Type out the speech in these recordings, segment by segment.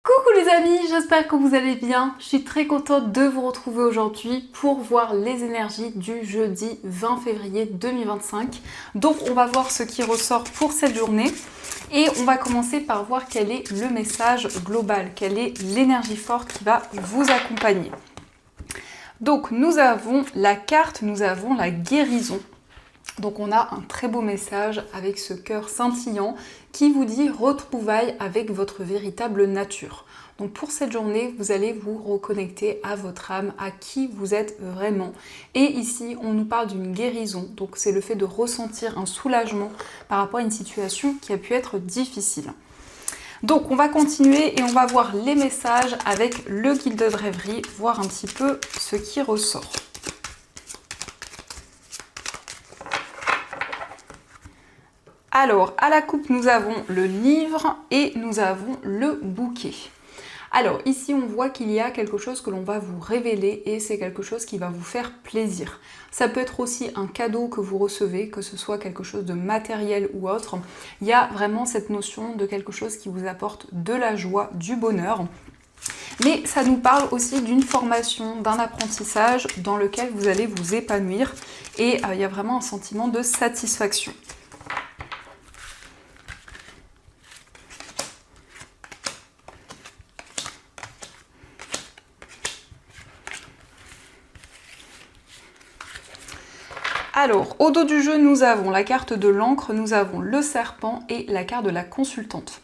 Coucou les amis, j'espère que vous allez bien. Je suis très contente de vous retrouver aujourd'hui pour voir les énergies du jeudi 20 février 2025. Donc on va voir ce qui ressort pour cette journée et on va commencer par voir quel est le message global, quelle est l'énergie forte qui va vous accompagner. Donc nous avons la carte, nous avons la guérison. Donc on a un très beau message avec ce cœur scintillant qui vous dit retrouvailles avec votre véritable nature. Donc pour cette journée, vous allez vous reconnecter à votre âme, à qui vous êtes vraiment. Et ici, on nous parle d'une guérison. Donc c'est le fait de ressentir un soulagement par rapport à une situation qui a pu être difficile. Donc on va continuer et on va voir les messages avec le guide de rêverie, voir un petit peu ce qui ressort. Alors, à la coupe, nous avons le livre et nous avons le bouquet. Alors, ici, on voit qu'il y a quelque chose que l'on va vous révéler et c'est quelque chose qui va vous faire plaisir. Ça peut être aussi un cadeau que vous recevez, que ce soit quelque chose de matériel ou autre. Il y a vraiment cette notion de quelque chose qui vous apporte de la joie, du bonheur. Mais ça nous parle aussi d'une formation, d'un apprentissage dans lequel vous allez vous épanouir et il y a vraiment un sentiment de satisfaction. Alors, au dos du jeu, nous avons la carte de l'encre, nous avons le serpent et la carte de la consultante.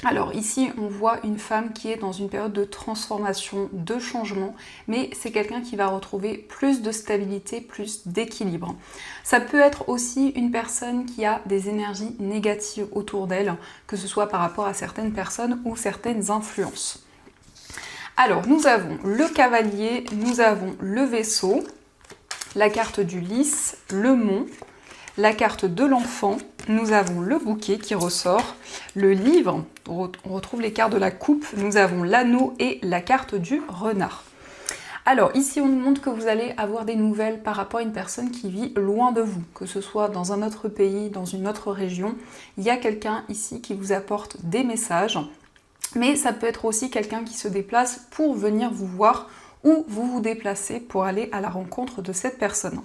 Alors ici, on voit une femme qui est dans une période de transformation, de changement, mais c'est quelqu'un qui va retrouver plus de stabilité, plus d'équilibre. Ça peut être aussi une personne qui a des énergies négatives autour d'elle, que ce soit par rapport à certaines personnes ou certaines influences. Alors, nous avons le cavalier, nous avons le vaisseau, la carte du lys, le mont, la carte de l'enfant, nous avons le bouquet qui ressort, le livre, on retrouve les cartes de la coupe, nous avons l'anneau et la carte du renard. Alors ici on nous montre que vous allez avoir des nouvelles par rapport à une personne qui vit loin de vous, que ce soit dans un autre pays, dans une autre région, il y a quelqu'un ici qui vous apporte des messages, mais ça peut être aussi quelqu'un qui se déplace pour venir vous voir ou vous vous déplacez pour aller à la rencontre de cette personne.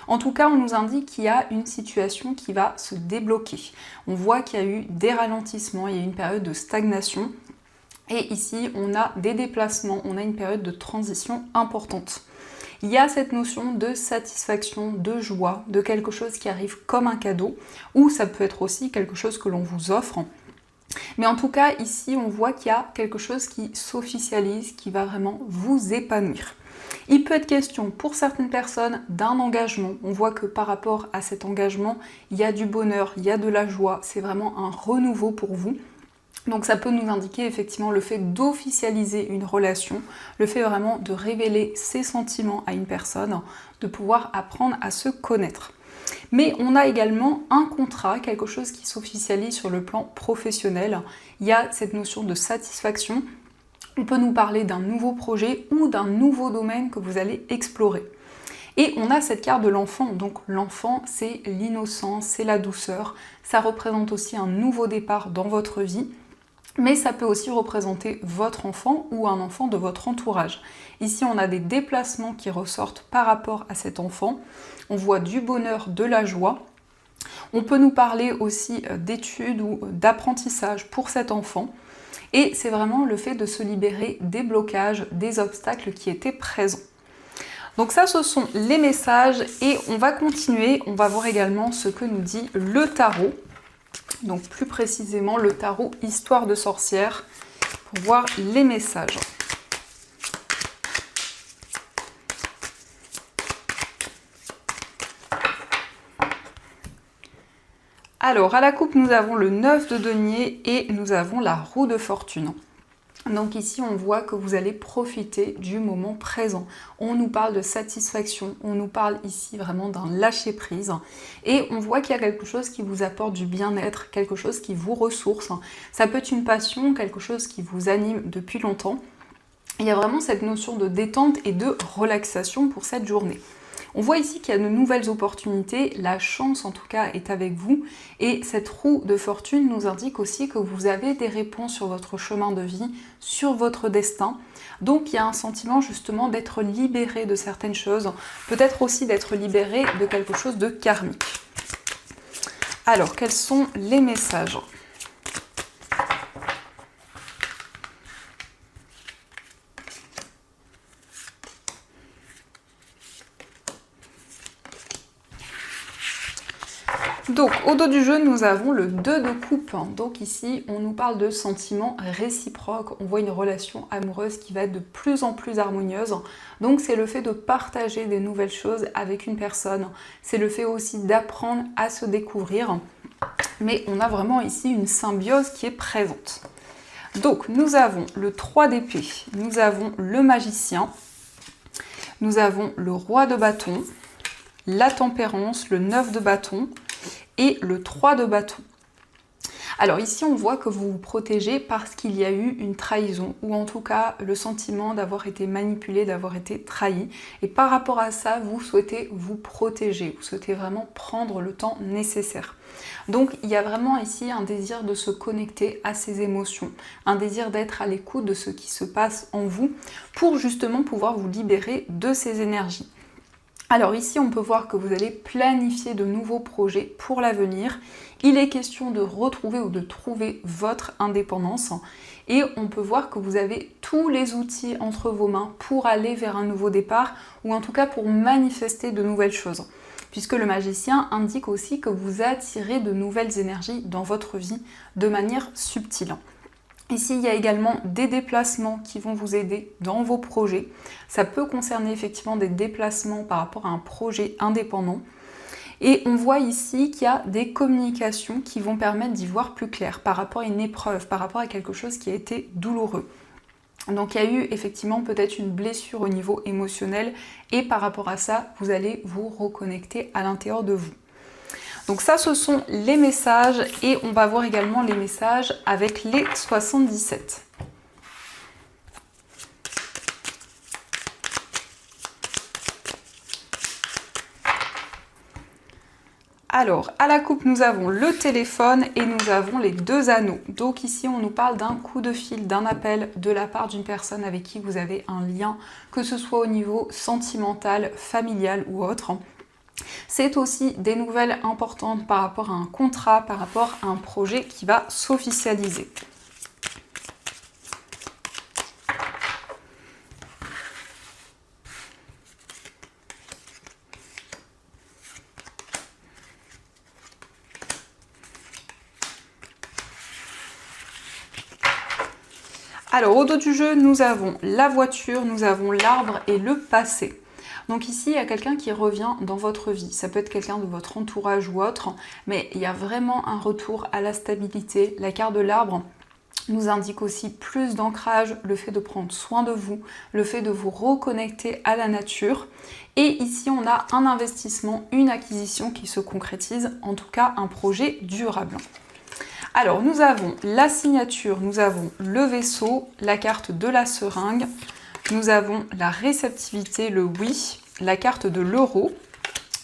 En tout cas, on nous indique qu'il y a une situation qui va se débloquer. On voit qu'il y a eu des ralentissements, il y a eu une période de stagnation. Et ici, on a des déplacements, on a une période de transition importante. Il y a cette notion de satisfaction, de joie, de quelque chose qui arrive comme un cadeau, ou ça peut être aussi quelque chose que l'on vous offre. Mais en tout cas, ici, on voit qu'il y a quelque chose qui s'officialise, qui va vraiment vous épanouir. Il peut être question pour certaines personnes d'un engagement. On voit que par rapport à cet engagement, il y a du bonheur, il y a de la joie. C'est vraiment un renouveau pour vous. Donc ça peut nous indiquer effectivement le fait d'officialiser une relation, le fait vraiment de révéler ses sentiments à une personne, de pouvoir apprendre à se connaître. Mais on a également un contrat, quelque chose qui s'officialise sur le plan professionnel. Il y a cette notion de satisfaction. On peut nous parler d'un nouveau projet ou d'un nouveau domaine que vous allez explorer. Et on a cette carte de l'enfant. Donc l'enfant, c'est l'innocence, c'est la douceur. Ça représente aussi un nouveau départ dans votre vie. Mais ça peut aussi représenter votre enfant ou un enfant de votre entourage. Ici, on a des déplacements qui ressortent par rapport à cet enfant. On voit du bonheur, de la joie. On peut nous parler aussi d'études ou d'apprentissage pour cet enfant. Et c'est vraiment le fait de se libérer des blocages, des obstacles qui étaient présents. Donc ça, ce sont les messages et on va continuer. On va voir également ce que nous dit le tarot. Donc plus précisément le tarot Histoire de sorcière pour voir les messages. Alors à la coupe nous avons le 9 de denier et nous avons la roue de fortune. Donc ici on voit que vous allez profiter du moment présent. On nous parle de satisfaction, on nous parle ici vraiment d'un lâcher prise et on voit qu'il y a quelque chose qui vous apporte du bien-être, quelque chose qui vous ressource. Ça peut être une passion, quelque chose qui vous anime depuis longtemps. Il y a vraiment cette notion de détente et de relaxation pour cette journée. On voit ici qu'il y a de nouvelles opportunités, la chance en tout cas est avec vous, et cette roue de fortune nous indique aussi que vous avez des réponses sur votre chemin de vie, sur votre destin. Donc il y a un sentiment justement d'être libéré de certaines choses, peut-être aussi d'être libéré de quelque chose de karmique. Alors, quels sont les messages ? Donc, au dos du jeu, nous avons le 2 de coupe. Donc ici, on nous parle de sentiments réciproques. On voit une relation amoureuse qui va être de plus en plus harmonieuse. Donc, c'est le fait de partager des nouvelles choses avec une personne. C'est le fait aussi d'apprendre à se découvrir. Mais on a vraiment ici une symbiose qui est présente. Donc, nous avons le 3 d'épée. Nous avons le magicien. Nous avons le roi de bâton. La tempérance, le 9 de bâton. Et le 3 de bâton. Alors ici, on voit que vous vous protégez parce qu'il y a eu une trahison, ou en tout cas le sentiment d'avoir été manipulé, d'avoir été trahi. Et par rapport à ça, vous souhaitez vous protéger, vous souhaitez vraiment prendre le temps nécessaire. Donc il y a vraiment ici un désir de se connecter à ses émotions, un désir d'être à l'écoute de ce qui se passe en vous pour justement pouvoir vous libérer de ces énergies. Alors ici, on peut voir que vous allez planifier de nouveaux projets pour l'avenir. Il est question de retrouver ou de trouver votre indépendance. Et on peut voir que vous avez tous les outils entre vos mains pour aller vers un nouveau départ, ou en tout cas pour manifester de nouvelles choses. Puisque le magicien indique aussi que vous attirez de nouvelles énergies dans votre vie de manière subtile. Ici, il y a également des déplacements qui vont vous aider dans vos projets. Ça peut concerner effectivement des déplacements par rapport à un projet indépendant. Et on voit ici qu'il y a des communications qui vont permettre d'y voir plus clair par rapport à une épreuve, par rapport à quelque chose qui a été douloureux. Donc il y a eu effectivement peut-être une blessure au niveau émotionnel et par rapport à ça, vous allez vous reconnecter à l'intérieur de vous. Donc ça, ce sont les messages et on va voir également les messages avec les 77. Alors, à la coupe, nous avons le téléphone et nous avons les 2 anneaux. Donc ici, on nous parle d'un coup de fil, d'un appel de la part d'une personne avec qui vous avez un lien, que ce soit au niveau sentimental, familial ou autre. C'est aussi des nouvelles importantes par rapport à un contrat, par rapport à un projet qui va s'officialiser. Alors, au dos du jeu, nous avons la voiture, nous avons l'arbre et le passé. Donc ici, il y a quelqu'un qui revient dans votre vie. Ça peut être quelqu'un de votre entourage ou autre, mais il y a vraiment un retour à la stabilité. La carte de l'arbre nous indique aussi plus d'ancrage, le fait de prendre soin de vous, le fait de vous reconnecter à la nature. Et ici, on a un investissement, une acquisition qui se concrétise, en tout cas un projet durable. Alors, nous avons la signature, nous avons le vaisseau, la carte de la seringue, nous avons la réceptivité, le oui, la carte de l'euro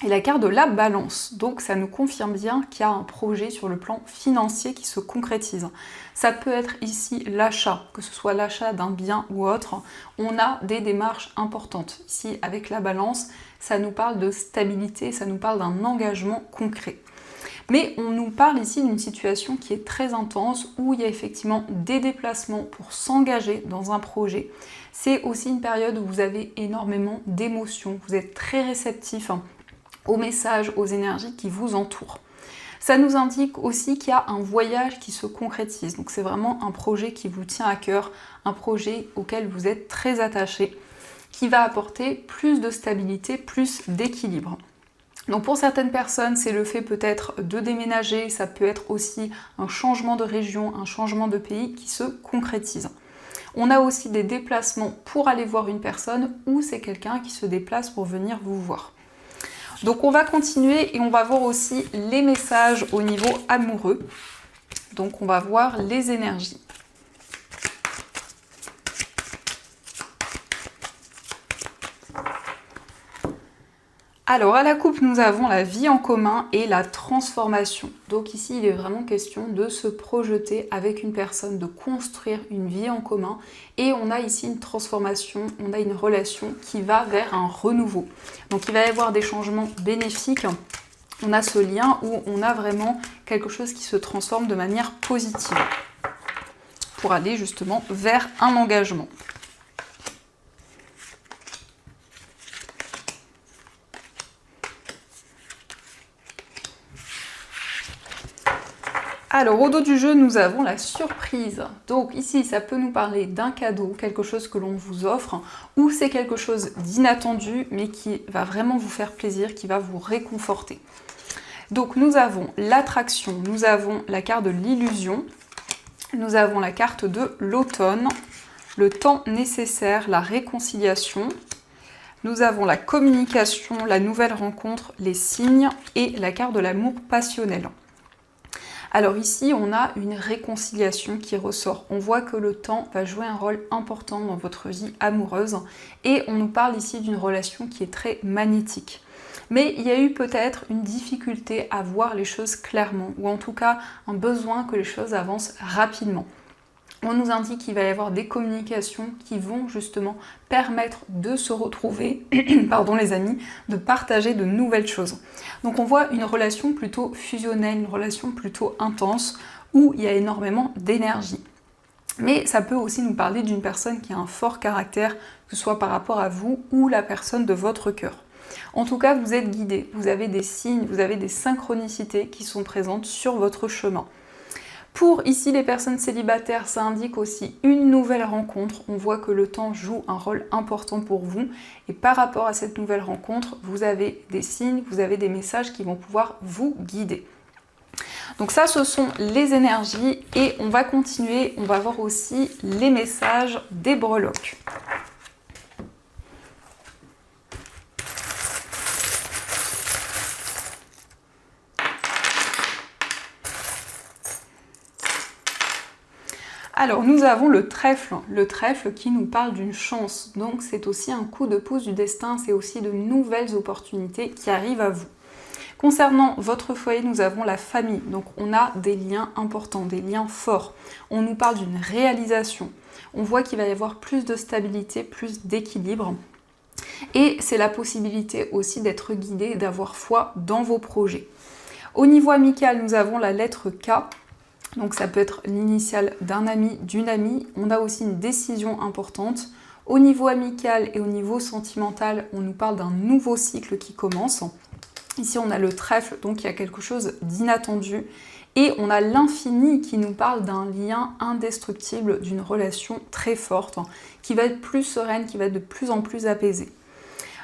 et la carte de la balance. Donc ça nous confirme bien qu'il y a un projet sur le plan financier qui se concrétise. Ça peut être ici l'achat, que ce soit l'achat d'un bien ou autre. On a des démarches importantes. Ici, avec la balance, ça nous parle de stabilité, ça nous parle d'un engagement concret. Mais on nous parle ici d'une situation qui est très intense, où il y a effectivement des déplacements pour s'engager dans un projet. C'est aussi une période où vous avez énormément d'émotions, vous êtes très réceptif aux messages, aux énergies qui vous entourent. Ça nous indique aussi qu'il y a un voyage qui se concrétise. Donc c'est vraiment un projet qui vous tient à cœur, un projet auquel vous êtes très attaché, qui va apporter plus de stabilité, plus d'équilibre. Donc pour certaines personnes, c'est le fait peut-être de déménager, ça peut être aussi un changement de région, un changement de pays qui se concrétise. On a aussi des déplacements pour aller voir une personne ou c'est quelqu'un qui se déplace pour venir vous voir. Donc on va continuer et on va voir aussi les messages au niveau amoureux. Donc on va voir les énergies. Alors à la coupe, nous avons la vie en commun et la transformation. Donc ici, il est vraiment question de se projeter avec une personne, de construire une vie en commun. Et on a ici une transformation, on a une relation qui va vers un renouveau. Donc il va y avoir des changements bénéfiques. On a ce lien où on a vraiment quelque chose qui se transforme de manière positive pour aller justement vers un engagement. Alors, au dos du jeu, nous avons la surprise. Donc ici, ça peut nous parler d'un cadeau, quelque chose que l'on vous offre, ou c'est quelque chose d'inattendu, mais qui va vraiment vous faire plaisir, qui va vous réconforter. Donc nous avons l'attraction, nous avons la carte de l'illusion, nous avons la carte de l'automne, le temps nécessaire, la réconciliation, nous avons la communication, la nouvelle rencontre, les signes et la carte de l'amour passionnel. Alors ici, on a une réconciliation qui ressort. On voit que le temps va jouer un rôle important dans votre vie amoureuse et on nous parle ici d'une relation qui est très magnétique. Mais il y a eu peut-être une difficulté à voir les choses clairement ou en tout cas un besoin que les choses avancent rapidement. On nous indique qu'il va y avoir des communications qui vont justement permettre de se retrouver, pardon les amis, de partager de nouvelles choses. Donc on voit une relation plutôt fusionnelle, une relation plutôt intense, où il y a énormément d'énergie. Mais ça peut aussi nous parler d'une personne qui a un fort caractère, que ce soit par rapport à vous ou la personne de votre cœur. En tout cas, vous êtes guidé, vous avez des signes, vous avez des synchronicités qui sont présentes sur votre chemin. Pour ici les personnes célibataires, ça indique aussi une nouvelle rencontre. On voit que le temps joue un rôle important pour vous. Et par rapport à cette nouvelle rencontre, vous avez des signes, vous avez des messages qui vont pouvoir vous guider. Donc ça, ce sont les énergies. Et on va continuer, on va voir aussi les messages des breloques. Alors nous avons le trèfle qui nous parle d'une chance, donc c'est aussi un coup de pouce du destin, c'est aussi de nouvelles opportunités qui arrivent à vous. Concernant votre foyer, nous avons la famille, donc on a des liens importants, des liens forts. On nous parle d'une réalisation, on voit qu'il va y avoir plus de stabilité, plus d'équilibre. Et c'est la possibilité aussi d'être guidé, d'avoir foi dans vos projets. Au niveau amical, nous avons la lettre K. Donc ça peut être l'initiale d'un ami, d'une amie. On a aussi une décision importante. Au niveau amical et au niveau sentimental, on nous parle d'un nouveau cycle qui commence. Ici, on a le trèfle, donc il y a quelque chose d'inattendu. Et on a l'infini qui nous parle d'un lien indestructible, d'une relation très forte, qui va être plus sereine, qui va être de plus en plus apaisée.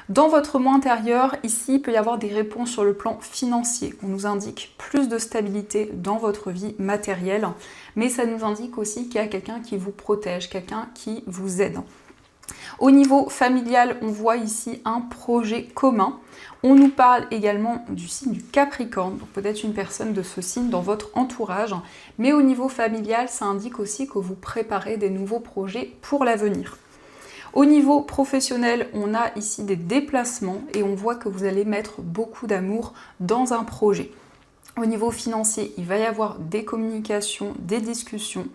Dans votre moi intérieur, ici, il peut y avoir des réponses sur le plan financier. On nous indique plus de stabilité dans votre vie matérielle, mais ça nous indique aussi qu'il y a quelqu'un qui vous protège, quelqu'un qui vous aide. Au niveau familial, on voit ici un projet commun. On nous parle également du signe du Capricorne, donc peut-être une personne de ce signe dans votre entourage. Mais au niveau familial, ça indique aussi que vous préparez des nouveaux projets pour l'avenir. Au niveau professionnel, on a ici des déplacements et on voit que vous allez mettre beaucoup d'amour dans un projet. Au niveau financier, il va y avoir des communications, des discussions.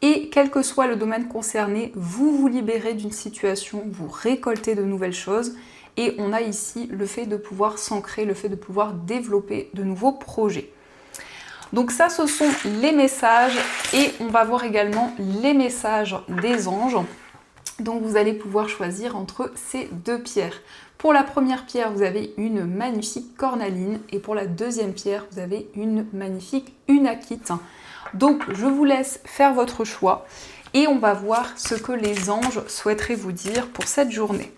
Et quel que soit le domaine concerné, vous vous libérez d'une situation, vous récoltez de nouvelles choses. Et on a ici le fait de pouvoir s'ancrer, le fait de pouvoir développer de nouveaux projets. Donc ça, ce sont les messages. Et on va voir également les messages des anges. Donc vous allez pouvoir choisir entre ces deux pierres. Pour la première pierre, vous avez une magnifique cornaline et pour la deuxième pierre, vous avez une magnifique unakite. Donc je vous laisse faire votre choix et on va voir ce que les anges souhaiteraient vous dire pour cette journée.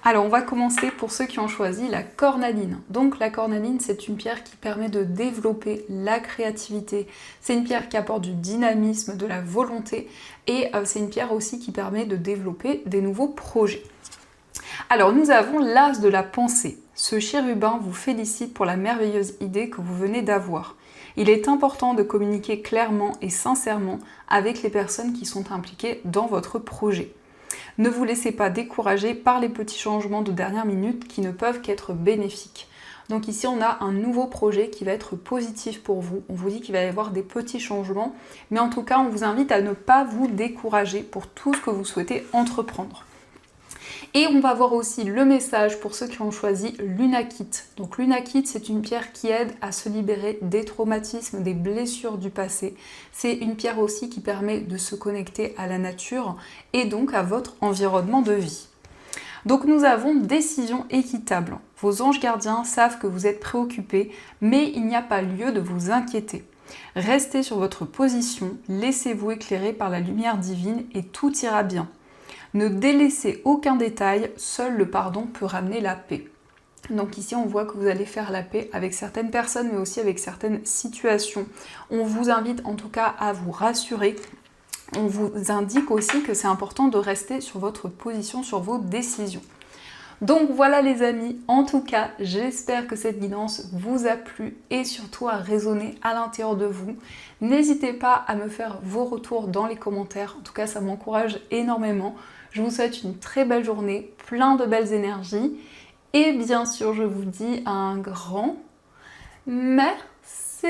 Alors on va commencer pour ceux qui ont choisi la cornaline. Donc la cornaline, c'est une pierre qui permet de développer la créativité. C'est une pierre qui apporte du dynamisme, de la volonté et c'est une pierre aussi qui permet de développer des nouveaux projets. Alors nous avons l'as de la pensée. Ce chérubin vous félicite pour la merveilleuse idée que vous venez d'avoir. Il est important de communiquer clairement et sincèrement avec les personnes qui sont impliquées dans votre projet. Ne vous laissez pas décourager par les petits changements de dernière minute qui ne peuvent qu'être bénéfiques. Donc ici on a un nouveau projet qui va être positif pour vous. On vous dit qu'il va y avoir des petits changements, mais en tout cas on vous invite à ne pas vous décourager pour tout ce que vous souhaitez entreprendre. Et on va voir aussi le message pour ceux qui ont choisi l'Unakit. Donc l'Unakit, c'est une pierre qui aide à se libérer des traumatismes, des blessures du passé. C'est une pierre aussi qui permet de se connecter à la nature et donc à votre environnement de vie. Donc nous avons décision équitable. Vos anges gardiens savent que vous êtes préoccupés, mais il n'y a pas lieu de vous inquiéter. Restez sur votre position, laissez-vous éclairer par la lumière divine et tout ira bien. Ne délaissez aucun détail, seul le pardon peut ramener la paix. Donc ici on voit que vous allez faire la paix avec certaines personnes mais aussi avec certaines situations. On vous invite en tout cas à vous rassurer. On vous indique aussi que c'est important de rester sur votre position, sur vos décisions. Donc voilà les amis, en tout cas j'espère que cette guidance vous a plu et surtout a résonné à l'intérieur de vous. N'hésitez pas à me faire vos retours dans les commentaires, en tout cas ça m'encourage énormément. Je vous souhaite une très belle journée, plein de belles énergies et bien sûr je vous dis un grand merci.